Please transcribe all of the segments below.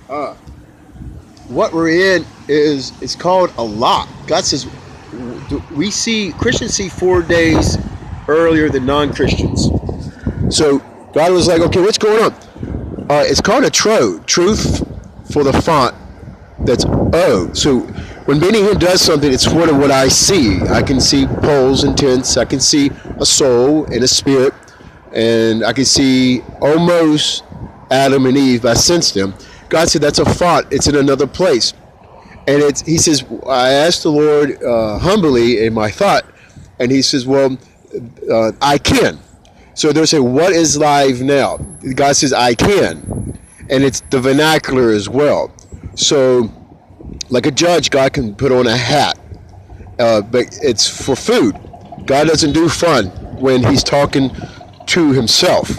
Uh, what we're in is it's called a lot. God says we see Christians see 4 days earlier than non-Christians. So God was like, okay, what's going on? It's called a trode, truth for the font. That's O. So when Benny Hinn does something, it's sort of what I see. I can see poles and tents. I can see a soul and a spirit, and I can see almost Adam and Eve. I sense them. God said that's a thought. It's in another place, and it's. He says, I asked the Lord humbly in my thought, and He says, well, I can. So they'll say, what is live now? God says, I can, and it's the vernacular as well. So, like a judge, God can put on a hat, but it's for food. God doesn't do fun when He's talking to Himself.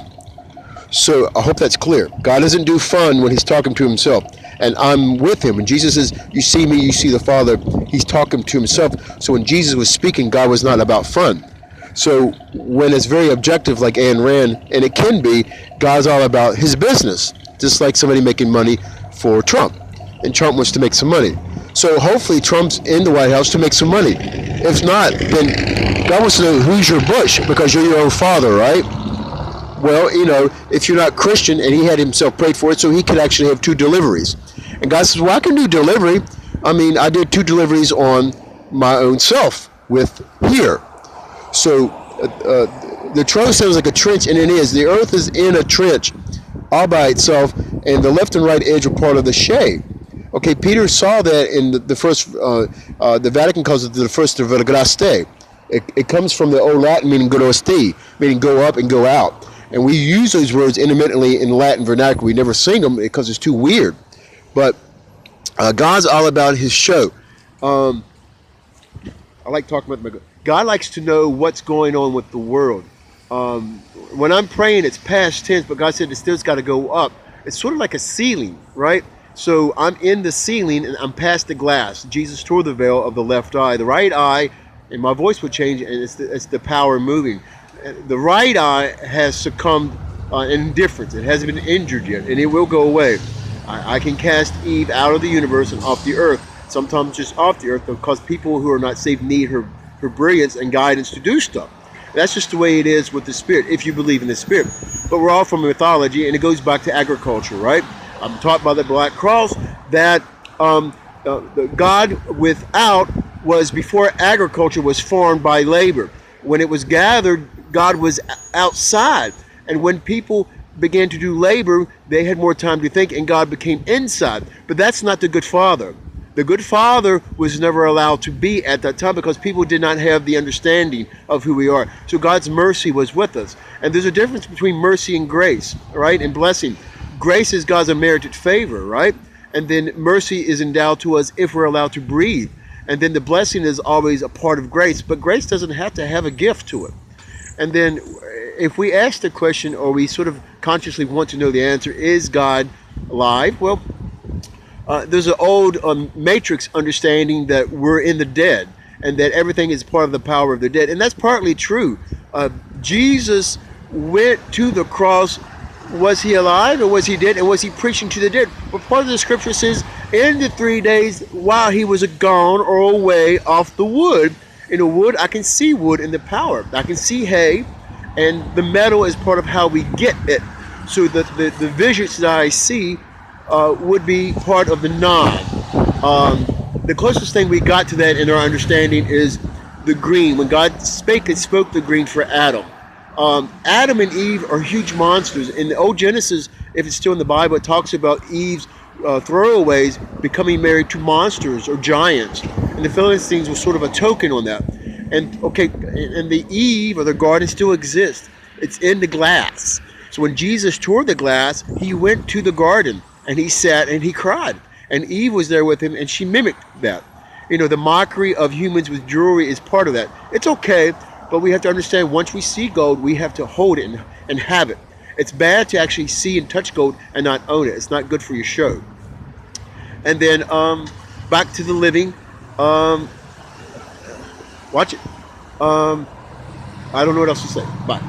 So I hope that's clear. God doesn't do fun when He's talking to Himself, and I'm with Him. When Jesus says, "You see me, you see the Father," He's talking to Himself. So when Jesus was speaking, God was not about fun. So when it's very objective, like Ayn Rand, and it can be, God's all about His business, just like somebody making money for Trump, and Trump wants to make some money. So hopefully Trump's in the White House to make some money. If not, then God wants to know who's your Bush, because you're your own father, right? Well, if you're not Christian, and He had Himself prayed for it, so He could actually have 2 deliveries. And God says, well, I can do delivery. I mean, I did 2 deliveries on my own self with here. So the trove sounds like a trench, and it is. The earth is in a trench all by itself, and the left and right edge are part of the shade. Okay, Peter saw that in the first, the Vatican calls it the first Vergaste. It comes from the Old Latin meaning grosti, meaning go up and go out. And we use those words intermittently in Latin vernacular. We never sing them because it's too weird. But God's all about His show. I like talking about God likes to know what's going on with the world. When I'm praying, it's past tense, but God said it still's got to go up. It's sort of like a ceiling, right? So I'm in the ceiling and I'm past the glass. Jesus tore the veil of the left eye. The right eye, and my voice would change, and it's the power moving. The right eye has succumbed in indifference. It hasn't been injured yet, and it will go away. I can cast Eve out of the universe and off the earth, sometimes just off the earth, because people who are not saved need her brilliance and guidance to do stuff. That's just the way it is with the Spirit, if you believe in the Spirit. But we're all from mythology, and it goes back to agriculture, right? I'm taught by the Black Cross that the God without was before agriculture was formed by labor. When it was gathered, God was outside. And when people began to do labor, they had more time to think, and God became inside. But that's not the good Father. The good Father was never allowed to be at that time because people did not have the understanding of who we are. So God's mercy was with us. And there's a difference between mercy and grace, right? And blessing. Grace is God's unmerited favor, right? And then mercy is endowed to us if we're allowed to breathe. And then the blessing is always a part of grace, but grace doesn't have to have a gift to it. And then if we ask the question, or we sort of consciously want to know the answer, is God alive? Well, there's an old matrix understanding that we're in the dead and that everything is part of the power of the dead. And that's partly true. Jesus went to the cross. Was He alive or was He dead? And was He preaching to the dead? But part of the scripture says, in the 3 days while He was gone or away off the wood, in the wood, I can see wood in the power. I can see hay, and the metal is part of how we get it. So the visions that I see would be part of the nine. The closest thing we got to that in our understanding is the green. When God spake, it spoke the green for Adam. Adam and Eve are huge monsters. In the old Genesis, if it's still in the Bible, it talks about Eve's throwaways becoming married to monsters or giants. And the Philistines was sort of a token on that. And the Eve or the garden still exists. It's in the glass. So when Jesus tore the glass, He went to the garden and He sat and He cried. And Eve was there with Him and she mimicked that. The mockery of humans with jewelry is part of that. It's okay. But we have to understand, once we see gold, we have to hold it and have it. It's bad to actually see and touch gold and not own it. It's not good for your show. And then back to the living. Watch it. I don't know what else to say. Bye.